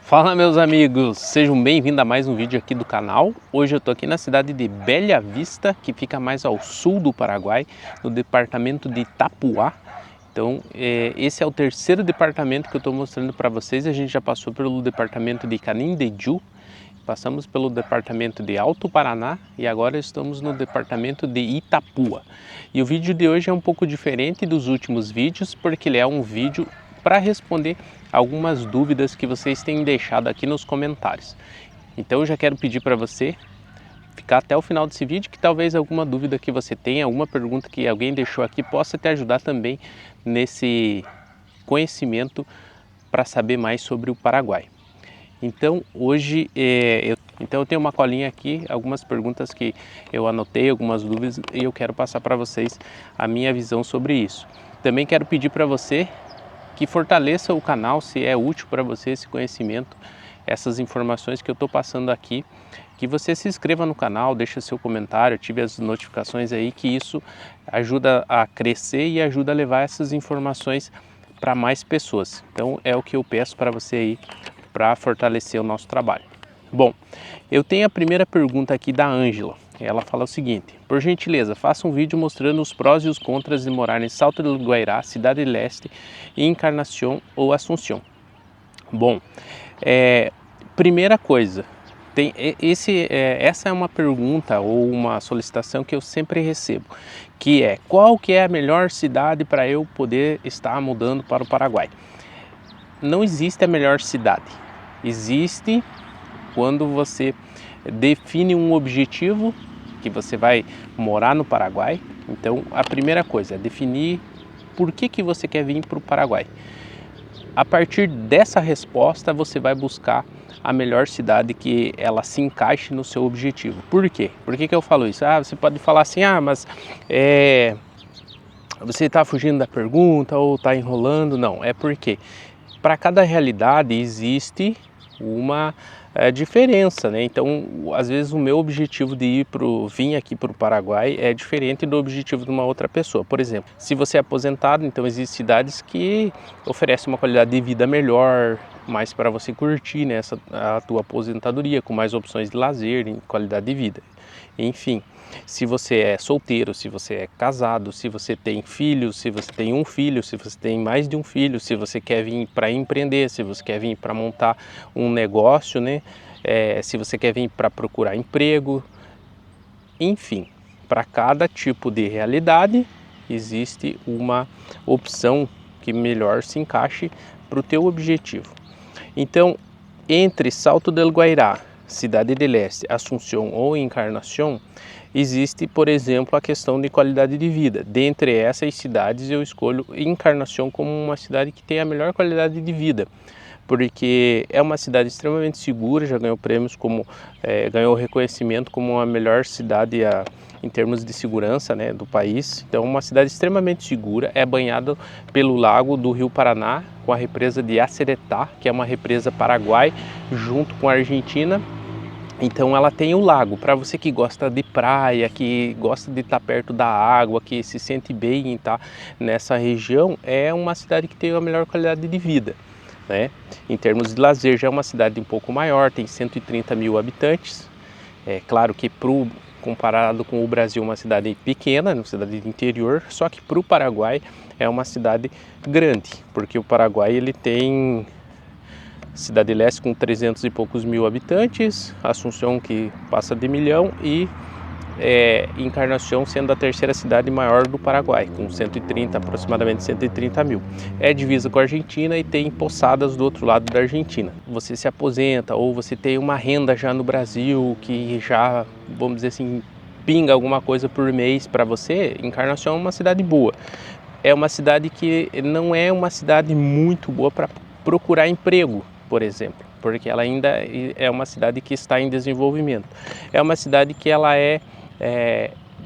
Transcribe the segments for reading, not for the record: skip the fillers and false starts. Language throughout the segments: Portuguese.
Fala meus amigos, sejam bem-vindos a mais um vídeo aqui do canal. Hoje eu tô aqui na cidade de Bela Vista, que fica mais ao sul do Paraguai, no departamento de Itapuá. Então esse é o terceiro departamento que eu estou mostrando para vocês. A gente já passou pelo departamento de Canindeyú, passamos pelo departamento de Alto Paraná e agora estamos no departamento de Itapuá. E o vídeo de hoje é um pouco diferente dos últimos vídeos, porque ele é um vídeo para responder algumas dúvidas que vocês têm deixado aqui nos comentários. Então eu já quero pedir para você ficar até o final desse vídeo, que talvez alguma dúvida que você tenha, alguma pergunta que alguém deixou aqui possa te ajudar também nesse conhecimento para saber mais sobre o Paraguai. Então hoje eu tenho uma colinha aqui, algumas perguntas que eu anotei, algumas dúvidas, e eu quero passar para vocês a minha visão sobre isso. Também quero pedir para você que fortaleça o canal, se é útil para você esse conhecimento, essas informações que eu estou passando aqui, que você se inscreva no canal, deixa seu comentário, ative as notificações aí, que isso ajuda a crescer e ajuda a levar essas informações para mais pessoas. Então é o que eu peço para você aí, para fortalecer o nosso trabalho. Bom, eu tenho a primeira pergunta aqui da Ângela. Ela fala o seguinte: por gentileza, faça um vídeo mostrando os prós e os contras de morar em Salto del Guairá, Cidade Leste, Encarnación ou Assunción. Bom, primeira coisa, essa é uma pergunta ou uma solicitação que eu sempre recebo, que é: qual que é a melhor cidade para eu poder estar mudando para o Paraguai? Não existe a melhor cidade, existe quando você define um objetivo que você vai morar no Paraguai. Então a primeira coisa é definir por que você quer vir para o Paraguai. A partir dessa resposta você vai buscar a melhor cidade que ela se encaixe no seu objetivo. Por quê? Por que eu falo isso? Você pode falar assim, mas você está fugindo da pergunta ou está enrolando. Não, é porque para cada realidade existe uma diferença, né? Então, às vezes o meu objetivo de vir aqui para o Paraguai é diferente do objetivo de uma outra pessoa. Por exemplo, se você é aposentado, então existem cidades que oferecem uma qualidade de vida melhor, mais para você curtir, né, a tua aposentadoria, com mais opções de lazer e qualidade de vida. Enfim, se você é solteiro, se você é casado, se você tem filhos, se você tem um filho, se você tem mais de um filho, se você quer vir para empreender, se você quer vir para montar um negócio, né? Se você quer vir para procurar emprego, enfim, para cada tipo de realidade existe uma opção que melhor se encaixe para o teu objetivo. Então, entre Salto del Guairá, Cidade de Leste, Assunción ou Encarnación, existe, por exemplo, a questão de qualidade de vida. Dentre essas cidades, eu escolho Encarnación como uma cidade que tem a melhor qualidade de vida, porque é uma cidade extremamente segura, já ganhou prêmios ganhou reconhecimento como a melhor cidade em termos de segurança, né, do país. Então, uma cidade extremamente segura, é banhada pelo lago do Rio Paraná, com a represa de Aceretá, que é uma represa paraguai, junto com a Argentina. Então ela tem o lago. Para você que gosta de praia, que gosta de estar perto da água, que se sente bem em estar nessa região, é uma cidade que tem a melhor qualidade de vida, né? Em termos de lazer, já é uma cidade um pouco maior, tem 130 mil habitantes. É claro que comparado com o Brasil, uma cidade pequena, uma cidade de interior, só que para o Paraguai é uma cidade grande, porque o Paraguai ele tem Cidade Leste com 300 e poucos mil habitantes, Assunción que passa de 1 milhão e Encarnación sendo a terceira cidade maior do Paraguai, com aproximadamente 130 mil. É divisa com a Argentina e tem Poçadas do outro lado da Argentina. Você se aposenta ou você tem uma renda já no Brasil que já, vamos dizer assim, pinga alguma coisa por mês para você, Encarnación é uma cidade boa. É uma cidade que não é uma cidade muito boa para procurar emprego, por exemplo, porque ela ainda é uma cidade que está em desenvolvimento. É uma cidade que ela é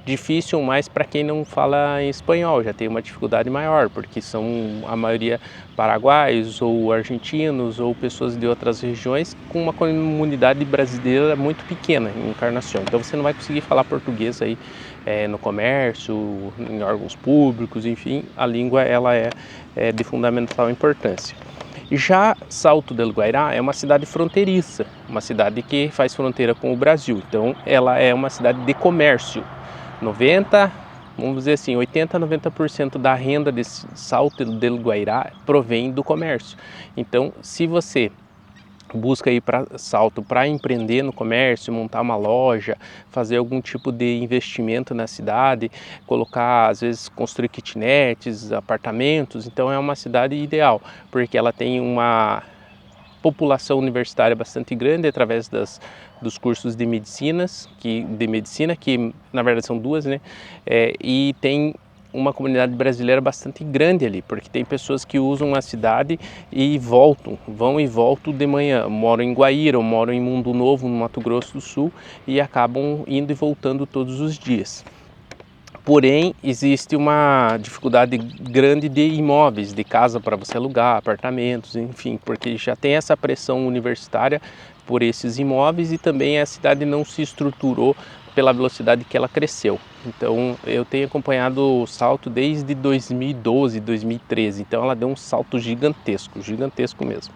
difícil mais para quem não fala em espanhol, já tem uma dificuldade maior, porque são a maioria paraguaios ou argentinos ou pessoas de outras regiões com uma comunidade brasileira muito pequena em Encarnación. Então você não vai conseguir falar português aí no comércio, em órgãos públicos, enfim, a língua ela é de fundamental importância. Já Salto del Guairá é uma cidade fronteiriça, uma cidade que faz fronteira com o Brasil, então ela é uma cidade de comércio. 90, vamos dizer assim, 80 a 90% da renda desse Salto del Guairá provém do comércio. Então, se você busca ir para Salto para empreender no comércio, montar uma loja, fazer algum tipo de investimento na cidade, colocar, às vezes, construir kitnets, apartamentos, então é uma cidade ideal, porque ela tem uma população universitária bastante grande através dos cursos de medicina, que na verdade são duas, né? E tem uma comunidade brasileira bastante grande ali, porque tem pessoas que usam a cidade e vão e voltam de manhã, moram em Guaíra, ou moram em Mundo Novo, no Mato Grosso do Sul, e acabam indo e voltando todos os dias. Porém, existe uma dificuldade grande de imóveis, de casa para você alugar, apartamentos, enfim, porque já tem essa pressão universitária por esses imóveis e também a cidade não se estruturou pela velocidade que ela cresceu. Então, eu tenho acompanhado o Salto desde 2012, 2013, então ela deu um salto gigantesco, gigantesco mesmo.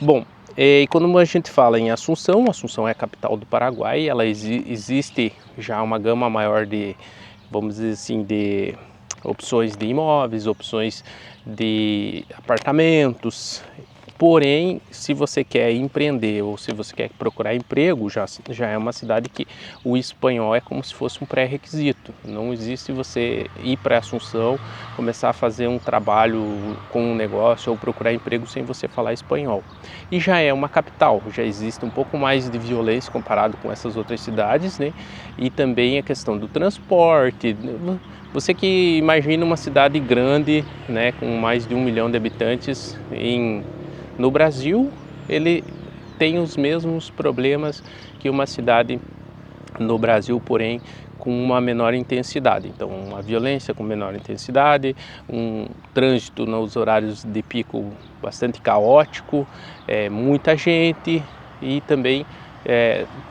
Bom, e quando a gente fala em Assunção, Assunção é a capital do Paraguai, ela existe já uma gama maior de, vamos dizer assim, de opções de imóveis, opções de apartamentos. Porém, se você quer empreender ou se você quer procurar emprego, já é uma cidade que o espanhol é como se fosse um pré-requisito. Não existe você ir para Assunção, começar a fazer um trabalho com um negócio ou procurar emprego sem você falar espanhol. E já é uma capital, já existe um pouco mais de violência comparado com essas outras cidades, né? E também a questão do transporte. Você que imagina uma cidade grande, né, com mais de 1 milhão de habitantes no Brasil, ele tem os mesmos problemas que uma cidade no Brasil, porém com uma menor intensidade. Então, uma violência com menor intensidade, um trânsito nos horários de pico bastante caótico, muita gente e também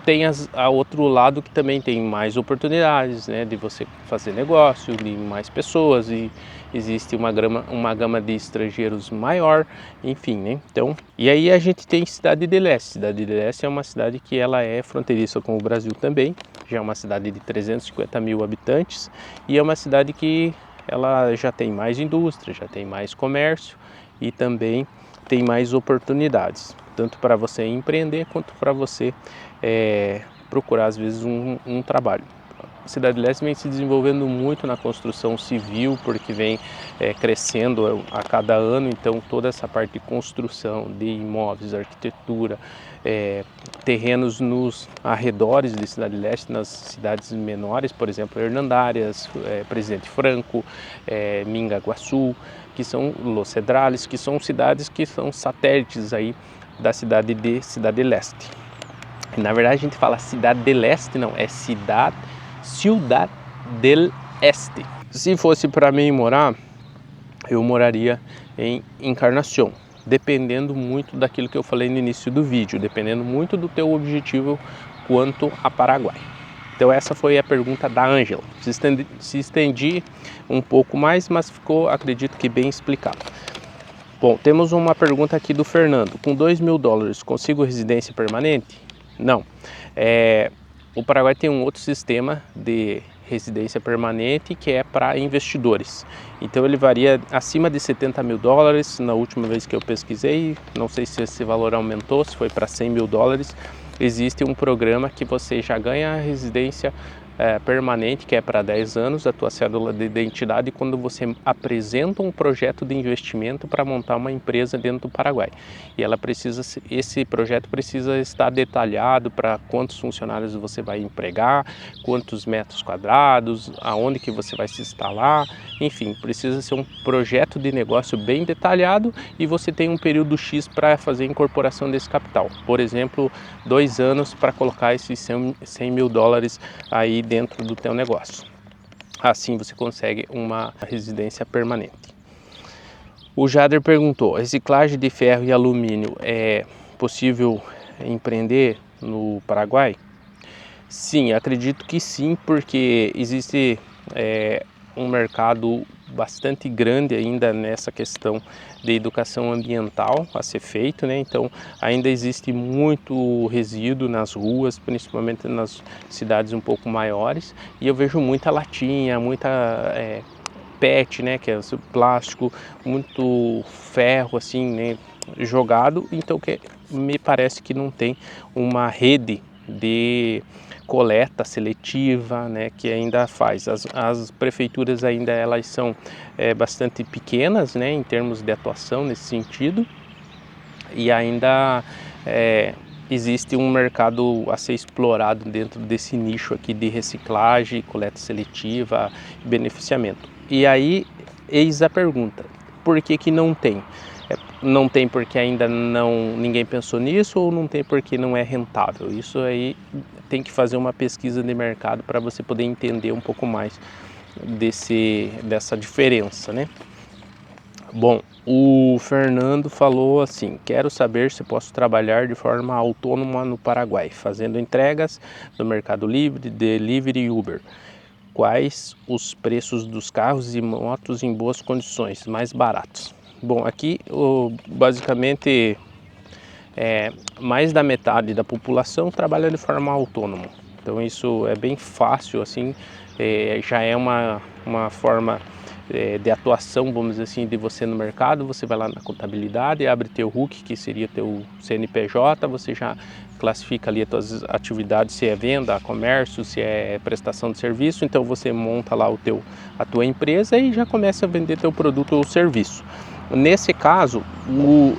tem a outro lado que também tem mais oportunidades, né, de você fazer negócio, de mais pessoas e existe uma gama de estrangeiros maior, enfim, né? Então, e aí a gente tem Cidade de Leste. Cidade de Leste é uma cidade que ela é fronteiriça com o Brasil também, já é uma cidade de 350 mil habitantes e é uma cidade que ela já tem mais indústria, já tem mais comércio e também tem mais oportunidades, tanto para você empreender quanto para você procurar às vezes um trabalho. A Cidade Leste vem se desenvolvendo muito na construção civil, porque vem crescendo a cada ano, então toda essa parte de construção de imóveis, arquitetura, terrenos nos arredores de Cidade Leste, nas cidades menores, por exemplo, Hernandárias, Presidente Franco, Mingaguaçu, que são Los Cedrales, que são cidades que são satélites aí da cidade de Cidade Leste. Na verdade a gente fala Cidade de Leste, não, é Ciudad del Este. Se fosse para mim morar, eu moraria em Encarnación, dependendo muito daquilo que eu falei no início do vídeo, dependendo muito do teu objetivo quanto a Paraguai. Então essa foi a pergunta da Ângela. Se estendi um pouco mais, mas ficou, acredito que bem explicado. Bom, temos uma pergunta aqui do Fernando. Com $2.000 consigo residência permanente? Não. O Paraguai tem um outro sistema de residência permanente que é para investidores. Então ele varia acima de $70 mil. Na última vez que eu pesquisei, não sei se esse valor aumentou, se foi para $100 mil. Existe um programa que você já ganha a residência permanente, que é para 10 anos, a tua cédula de identidade, quando você apresenta um projeto de investimento para montar uma empresa dentro do Paraguai. E esse projeto precisa estar detalhado para quantos funcionários você vai empregar, quantos metros quadrados, aonde que você vai se instalar, enfim, precisa ser um projeto de negócio bem detalhado e você tem um período X para fazer a incorporação desse capital. Por exemplo, 2 anos para colocar esses $100 mil aí dentro do teu negócio. Assim você consegue uma residência permanente. O Jader perguntou: reciclagem de ferro e alumínio é possível empreender no Paraguai? Sim, acredito que sim, porque existe um mercado bastante grande ainda nessa questão de educação ambiental a ser feito, né? Então ainda existe muito resíduo nas ruas, principalmente nas cidades um pouco maiores, e eu vejo muita latinha, muita PET, né, que é o plástico, muito ferro assim, né, jogado, então que me parece que não tem uma rede de coleta seletiva, né, que ainda faz. As prefeituras ainda elas são bastante pequenas, né, em termos de atuação nesse sentido, e ainda existe um mercado a ser explorado dentro desse nicho aqui de reciclagem, coleta seletiva, beneficiamento. E aí, eis a pergunta, por que que não tem? Não tem porque ainda ninguém pensou nisso, ou não tem porque não é rentável? Isso aí tem que fazer uma pesquisa de mercado para você poder entender um pouco mais dessa diferença, né? Bom, o Fernando falou assim: quero saber se posso trabalhar de forma autônoma no Paraguai, fazendo entregas no Mercado Livre, Delivery e Uber. Quais os preços dos carros e motos em boas condições, mais baratos? Bom, aqui basicamente mais da metade da população trabalha de forma autônoma. Então isso é bem fácil, assim, já é uma forma de atuação, vamos dizer assim, de você no mercado. Você vai lá na contabilidade, abre teu RUC, que seria teu CNPJ, você já classifica ali as tuas atividades, se é venda, comércio, se é prestação de serviço. Então você monta lá a tua empresa e já começa a vender teu produto ou serviço. Nesse caso,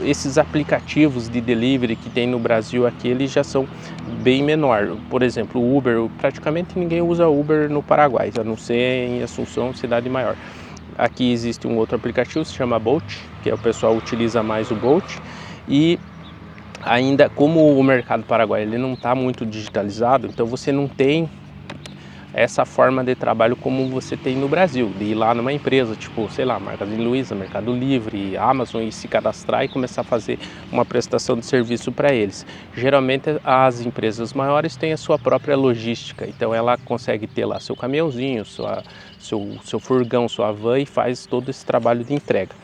esses aplicativos de delivery que tem no Brasil aqui, eles já são bem menor. Por exemplo, o Uber, praticamente ninguém usa Uber no Paraguai, a não ser em Assunção, cidade maior. Aqui existe um outro aplicativo, se chama Bolt, que o pessoal utiliza mais o Bolt. E ainda, como o mercado paraguaio ele não está muito digitalizado, então você não tem essa forma de trabalho como você tem no Brasil, de ir lá numa empresa, tipo, sei lá, Magazine Luiza, Mercado Livre, Amazon, e se cadastrar e começar a fazer uma prestação de serviço para eles. Geralmente as empresas maiores têm a sua própria logística, então ela consegue ter lá seu caminhãozinho, seu furgão, sua van, e faz todo esse trabalho de entrega.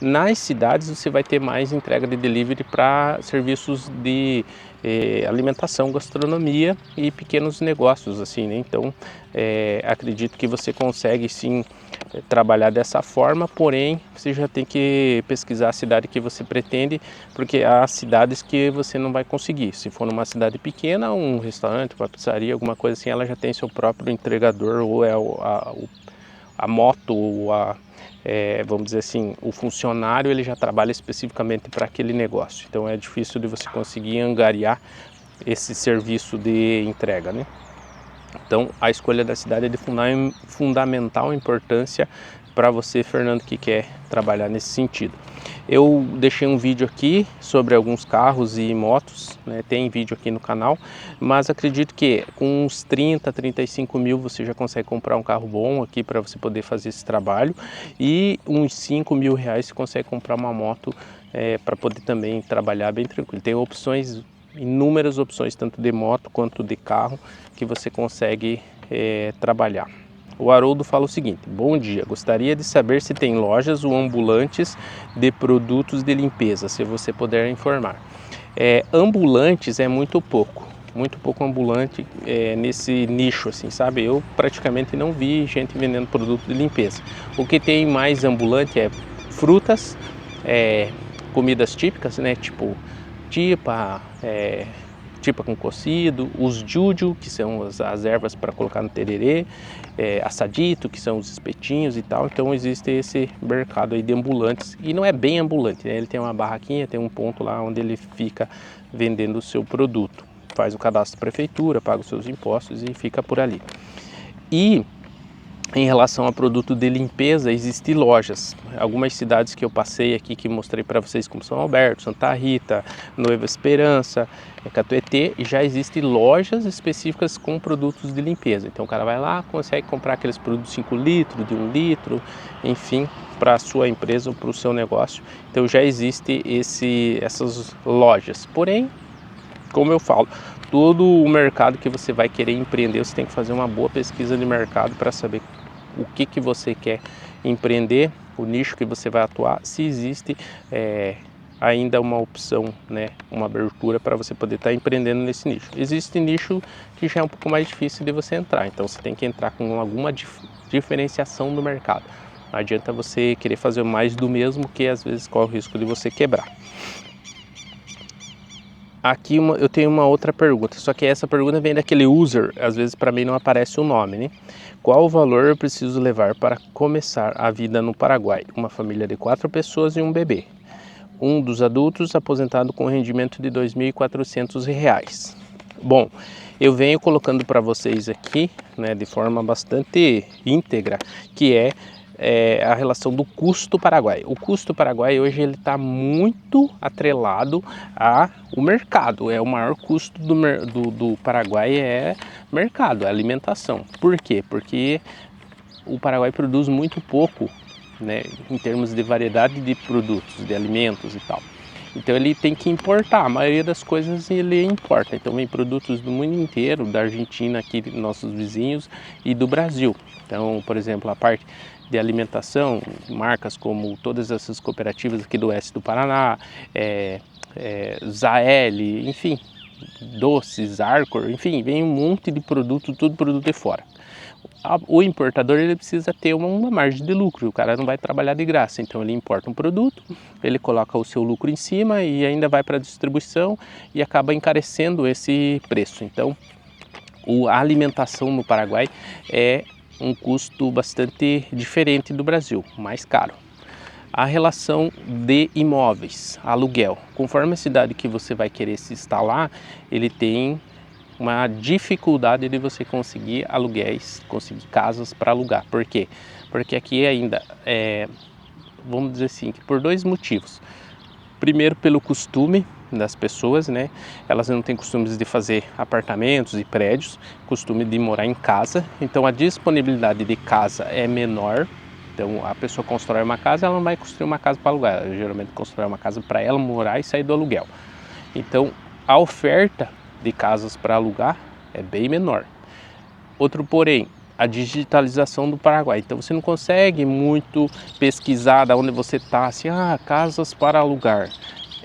Nas cidades você vai ter mais entrega de delivery para serviços de alimentação, gastronomia e pequenos negócios, assim, né? Então acredito que você consegue sim trabalhar dessa forma, porém você já tem que pesquisar a cidade que você pretende, porque há cidades que você não vai conseguir. Se for numa cidade pequena, um restaurante, uma pizzaria, alguma coisa assim, ela já tem seu próprio entregador, ou a moto, ou vamos dizer assim, o funcionário ele já trabalha especificamente para aquele negócio. Então é difícil de você conseguir angariar esse serviço de entrega, né? Então a escolha da cidade é de fundamental importância para você, Fernando, que quer trabalhar nesse sentido. Eu deixei um vídeo aqui sobre alguns carros e motos, né? Tem vídeo aqui no canal, mas acredito que com uns 30, 35 mil você já consegue comprar um carro bom aqui para você poder fazer esse trabalho, e uns 5 mil reais você consegue comprar uma moto para poder também trabalhar bem tranquilo. Tem opções, inúmeras opções, tanto de moto quanto de carro, que você consegue trabalhar. O Haroldo fala o seguinte: bom dia, gostaria de saber se tem lojas ou ambulantes de produtos de limpeza, se você puder informar. Ambulantes é muito pouco ambulante nesse nicho, assim, sabe? Eu praticamente não vi gente vendendo produto de limpeza. O que tem mais ambulante é frutas, comidas típicas, né? Tipo tipa, tipa com cocido, os juju, que são as ervas para colocar no tererê, assadito, que são os espetinhos e tal. Então existe esse mercado aí de ambulantes, e não é bem ambulante, né? Ele tem uma barraquinha, tem um ponto lá onde ele fica vendendo o seu produto, faz o cadastro da prefeitura, paga os seus impostos e fica por ali. E em relação a produto de limpeza, existem lojas. Algumas cidades que eu passei aqui, que mostrei para vocês, como São Alberto, Santa Rita, Nova Esperança, Catuetê, e já existem lojas específicas com produtos de limpeza. Então o cara vai lá, consegue comprar aqueles produtos de 5 litros, de 1 litro, enfim, para a sua empresa ou para o seu negócio. Então já existe essas lojas. Porém, como eu falo, todo o mercado que você vai querer empreender, você tem que fazer uma boa pesquisa de mercado para saber o que você quer empreender, o nicho que você vai atuar, se existe ainda uma opção, né, uma abertura para você poder estar empreendendo nesse nicho. Existe nicho que já é um pouco mais difícil de você entrar, então você tem que entrar com alguma diferenciação no mercado. Não adianta você querer fazer mais do mesmo, que às vezes corre o risco de você quebrar. Aqui eu tenho uma outra pergunta, só que essa pergunta vem daquele user, às vezes para mim não aparece o nome, né? Qual o valor eu preciso levar para começar a vida no Paraguai? Uma família de 4 pessoas e um bebê. Um dos adultos aposentado com rendimento de R$ 2.400. Bom, eu venho colocando para vocês aqui, né, de forma bastante íntegra, que é a relação do custo Paraguai. O custo Paraguai hoje ele está muito atrelado ao mercado. O maior custo do Paraguai é mercado, é alimentação. Por quê? Porque o Paraguai produz muito pouco, né, em termos de variedade de produtos, de alimentos e tal. Então ele tem que importar, a maioria das coisas ele importa. Então vem produtos do mundo inteiro, da Argentina, aqui nossos vizinhos, e do Brasil. Então, por exemplo, a parte de alimentação, marcas como todas essas cooperativas aqui do oeste do Paraná, Zael, enfim, doces, Arcor, enfim, vem um monte de produto, tudo produto de fora. O importador ele precisa ter uma margem de lucro, o cara não vai trabalhar de graça, então ele importa um produto, ele coloca o seu lucro em cima e ainda vai para a distribuição e acaba encarecendo esse preço. Então a alimentação no Paraguai é um custo bastante diferente do Brasil, mais caro. A relação de imóveis, aluguel, conforme a cidade que você vai querer se instalar, ele tem uma dificuldade de você conseguir aluguéis, conseguir casas para alugar. Por quê? Porque aqui ainda, vamos dizer assim, que por 2 motivos. Primeiro, pelo costume das pessoas, né? Elas não têm costumes de fazer apartamentos e prédios, costume de morar em casa. Então a disponibilidade de casa é menor. Então a pessoa constrói uma casa, ela não vai construir uma casa para alugar. Ela geralmente constrói uma casa para ela morar e sair do aluguel. Então a oferta de casas para alugar é bem menor. Outro porém, a digitalização do Paraguai. Então você não consegue muito pesquisar da onde você está, assim, casas para alugar.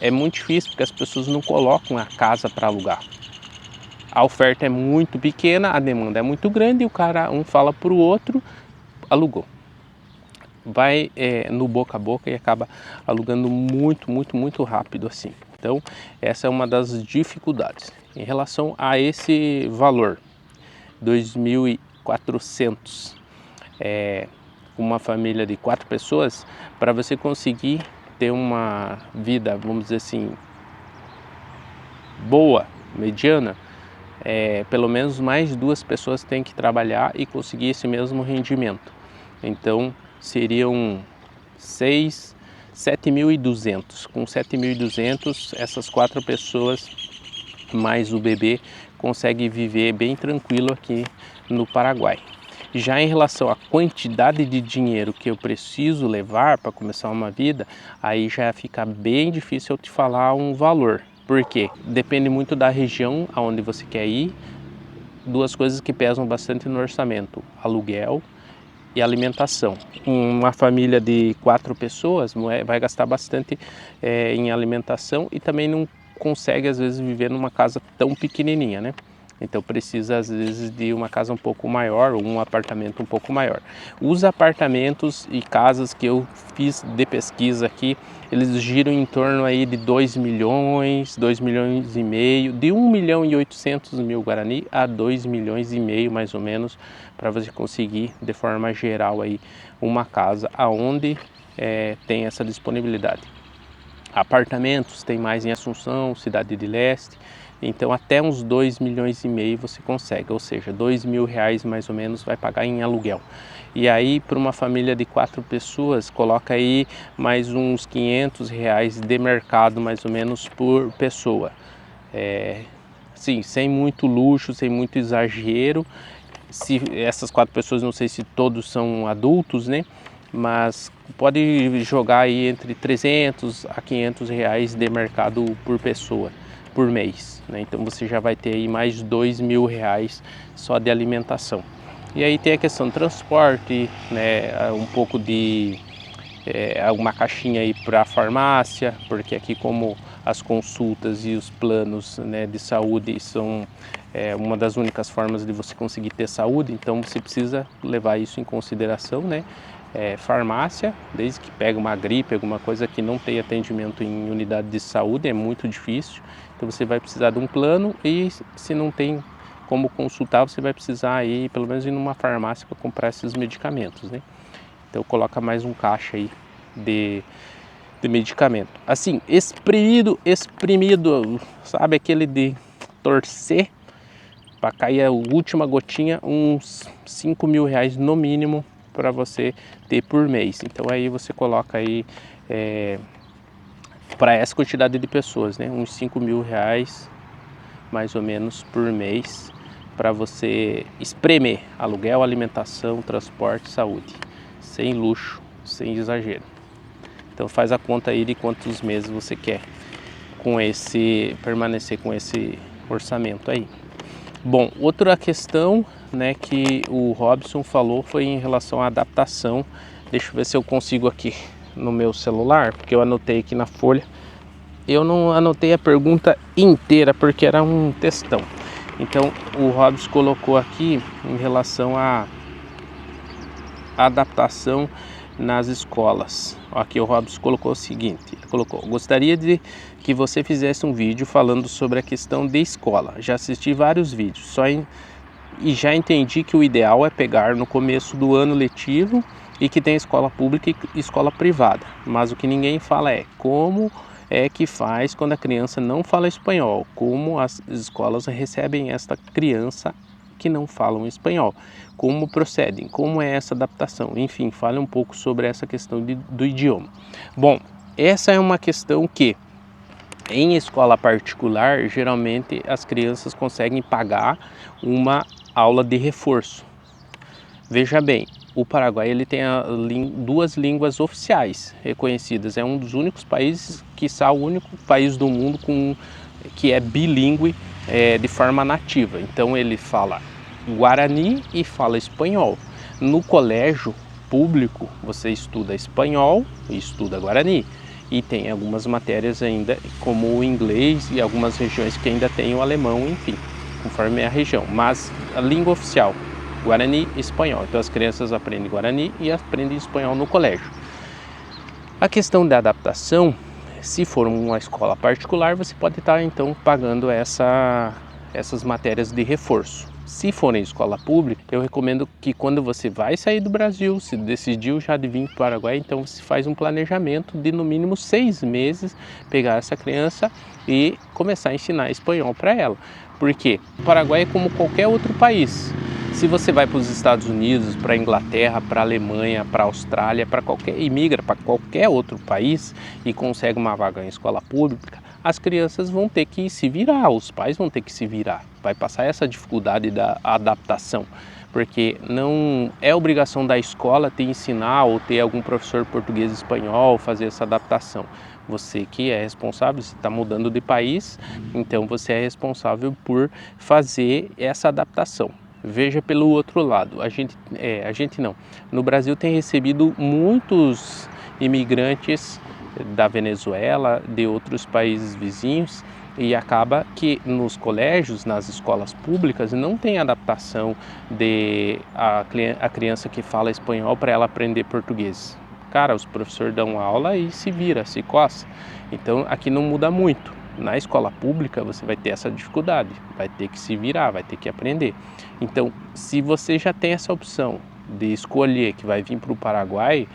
É muito difícil porque as pessoas não colocam a casa para alugar. A oferta é muito pequena, a demanda é muito grande e o cara um fala para o outro, alugou. Vai no boca a boca e acaba alugando muito rápido assim. Então essa é uma das dificuldades. Em relação a esse valor, 2.400, uma família de 4 pessoas, para você conseguir ter uma vida, vamos dizer assim, boa, mediana, pelo menos mais 2 pessoas têm que trabalhar e conseguir esse mesmo rendimento. Então seriam 7.200. Com 7.200, essas 4 pessoas mais o bebê consegue viver bem tranquilo aqui no Paraguai. Já em relação à quantidade de dinheiro que eu preciso levar para começar uma vida, aí já fica bem difícil eu te falar um valor. Por quê? Depende muito da região aonde você quer ir. 2 coisas que pesam bastante no orçamento: aluguel e alimentação. Uma família de 4 pessoas vai gastar bastante em alimentação e também não consegue às vezes viver numa casa tão pequenininha, né? Então precisa às vezes de uma casa um pouco maior ou um apartamento um pouco maior. Os apartamentos e casas que eu fiz de pesquisa aqui, eles giram em torno aí de 2 milhões, 2 milhões e meio, de 1.800.000 Guarani a 2 milhões e meio mais ou menos, para você conseguir de forma geral aí uma casa aonde tem essa disponibilidade. Apartamentos tem mais em Assunção, Cidade de Leste, então até uns 2 milhões e meio você consegue, ou seja, R$ 2.000 mais ou menos vai pagar em aluguel. E aí para uma família de 4 pessoas, coloca aí mais uns R$ 500 de mercado mais ou menos por pessoa. Sim, sem muito luxo, sem muito exagero. Se essas 4 pessoas, não sei se todos são adultos, né? Mas pode jogar aí entre 300 a R$ 500 de mercado por pessoa, por mês, né? Então você já vai ter aí mais R$ 2.000 só de alimentação. E aí tem a questão do transporte, né, um pouco de uma caixinha aí para a farmácia, porque aqui como as consultas e os planos, né, de saúde são uma das únicas formas de você conseguir ter saúde, então você precisa levar isso em consideração, né? Farmácia, desde que pega uma gripe, alguma coisa que não tem atendimento em unidade de saúde, é muito difícil, então você vai precisar de um plano e se não tem como consultar, você vai precisar ir pelo menos ir numa farmácia para comprar esses medicamentos, né? Então coloca mais um caixa aí de medicamento. Assim, espremido, sabe aquele de torcer para cair a última gotinha, uns 5 mil reais no mínimo para você ter por mês. Então aí você coloca aí para essa quantidade de pessoas, né? Uns 5 mil reais mais ou menos por mês para você espremer aluguel, alimentação, transporte, saúde, sem luxo, sem exagero. Então faz a conta aí de quantos meses você quer permanecer com esse orçamento aí. Bom, outra questão, né, que o Robson falou foi em relação à adaptação. Deixa eu ver se eu consigo aqui no meu celular, porque eu anotei aqui na folha. Eu não anotei a pergunta inteira porque era um textão. Então o Robson colocou aqui em relação à adaptação nas escolas. Aqui o Robson colocou o seguinte, ele colocou: gostaria de que você fizesse um vídeo falando sobre a questão de escola. Já assisti vários vídeos, e já entendi que o ideal é pegar no começo do ano letivo e que tem escola pública e escola privada. Mas o que ninguém fala é como é que faz quando a criança não fala espanhol, como as escolas recebem esta criança que não falam espanhol, como procedem, como é essa adaptação, enfim, fale um pouco sobre essa questão do idioma. Bom, essa é uma questão que em escola particular, geralmente as crianças conseguem pagar uma aula de reforço. Veja bem, o Paraguai ele tem duas línguas oficiais reconhecidas, é um dos únicos países, quiçá o único país do mundo que é bilíngue de forma nativa. Então ele fala Guarani e fala espanhol. No colégio público você estuda espanhol e estuda Guarani. E tem algumas matérias ainda, como o inglês e algumas regiões que ainda tem o alemão, enfim, conforme é a região. Mas a língua oficial, Guarani e espanhol. Então as crianças aprendem Guarani e aprendem espanhol no colégio. A questão da adaptação, se for uma escola particular, você pode estar então pagando essas matérias de reforço. Se for em escola pública, eu recomendo que quando você vai sair do Brasil, se decidiu já de vir para o Paraguai, então você faz um planejamento de no mínimo 6 meses, pegar essa criança e começar a ensinar espanhol para ela. Porque o Paraguai é como qualquer outro país. Se você vai para os Estados Unidos, para a Inglaterra, para a Alemanha, para a Austrália, imigra para qualquer outro país e consegue uma vaga em escola pública, as crianças vão ter que se virar, os pais vão ter que se virar, vai passar essa dificuldade da adaptação, porque não é obrigação da escola te ensinar ou ter algum professor português e espanhol fazer essa adaptação. Você que é responsável, você está mudando de país, então você é responsável por fazer essa adaptação. Veja pelo outro lado, a gente não. No Brasil tem recebido muitos imigrantes da Venezuela, de outros países vizinhos, e acaba que nos colégios, nas escolas públicas, não tem adaptação de a criança que fala espanhol para ela aprender português. Cara, os professores dão aula e se vira, se coça. Então aqui não muda muito. Na escola pública você vai ter essa dificuldade, vai ter que se virar, vai ter que aprender. Então, se você já tem essa opção de escolher que vai vir para o Paraguai,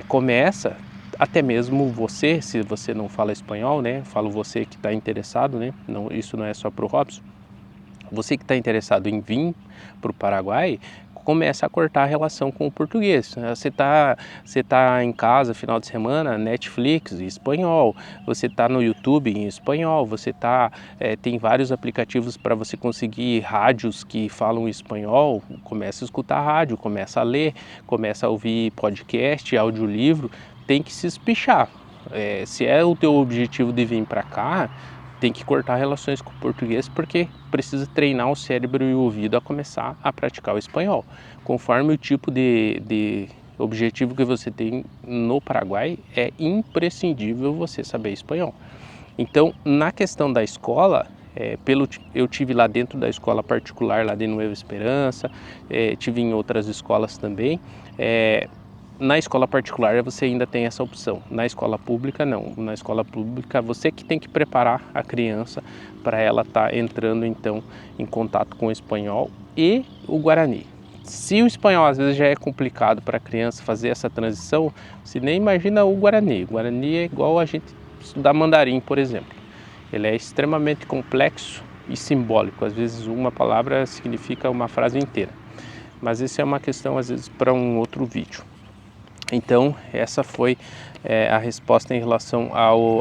começa, até mesmo você, se você não fala espanhol, né? Falo você que está interessado, né? Não, isso não é só para o Robson. Você que está interessado em vir para o Paraguai, começa a cortar a relação com o português. Você tá em casa final de semana, Netflix em espanhol, você está no YouTube em espanhol, tem vários aplicativos para você conseguir rádios que falam espanhol, começa a escutar rádio, começa a ler, começa a ouvir podcast, audiolivro, tem que se espichar. Se é o teu objetivo de vir para cá, tem que cortar relações com o português porque precisa treinar o cérebro e o ouvido a começar a praticar o espanhol. Conforme o tipo de objetivo que você tem no Paraguai, é imprescindível você saber espanhol. Então, na questão da escola, eu tive lá dentro da escola particular, lá de Nueva Esperança, tive em outras escolas também. Na escola particular você ainda tem essa opção, na escola pública não. Na escola pública você que tem que preparar a criança para ela estar entrando então em contato com o espanhol e o Guarani. Se o espanhol às vezes já é complicado para a criança fazer essa transição, você nem imagina o Guarani. O Guarani é igual a gente estudar mandarim, por exemplo. Ele é extremamente complexo e simbólico, às vezes uma palavra significa uma frase inteira. Mas isso é uma questão às vezes para um outro vídeo. Então, essa foi a resposta em relação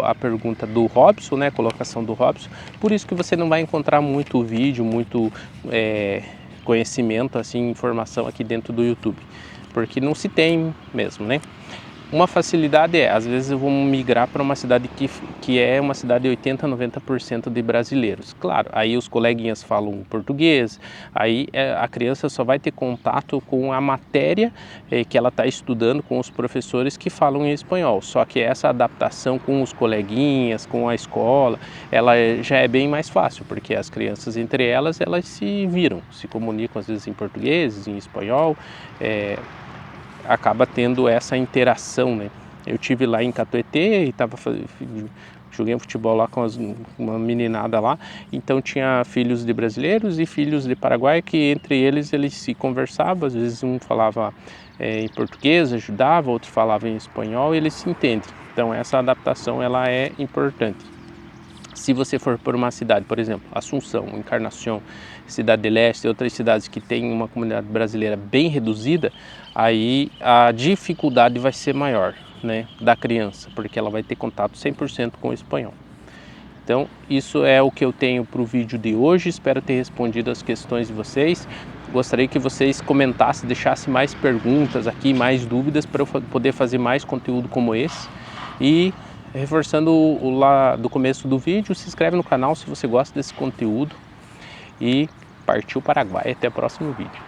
à pergunta do Robson, né, colocação do Robson. Por isso que você não vai encontrar muito vídeo, muito conhecimento, assim, informação aqui dentro do YouTube, porque não se tem mesmo, né? Uma facilidade às vezes eu vou migrar para uma cidade que é uma cidade de 80, 90% de brasileiros. Claro, aí os coleguinhas falam português, aí a criança só vai ter contato com a matéria que ela está estudando, com os professores que falam em espanhol. Só que essa adaptação com os coleguinhas, com a escola, ela já é bem mais fácil, porque as crianças entre elas se viram, se comunicam às vezes em português, em espanhol, acaba tendo essa interação, né? Eu tive lá em Catuete e joguei um futebol lá com uma meninada lá, então tinha filhos de brasileiros e filhos de Paraguai que entre eles se conversavam, às vezes um falava em português, ajudava, outro falava em espanhol e eles se entendem. Então essa adaptação ela é importante. Se você for por uma cidade, por exemplo, Assunção, Encarnação, Cidade de Leste e outras cidades que têm uma comunidade brasileira bem reduzida, aí a dificuldade vai ser maior, né, da criança, porque ela vai ter contato 100% com o espanhol. Então, isso é o que eu tenho para o vídeo de hoje. Espero ter respondido as questões de vocês. Gostaria que vocês comentassem, deixassem mais perguntas aqui, mais dúvidas, para eu poder fazer mais conteúdo como esse. E reforçando lá do começo do vídeo, se inscreve no canal se você gosta desse conteúdo e partiu Paraguai. Até o próximo vídeo.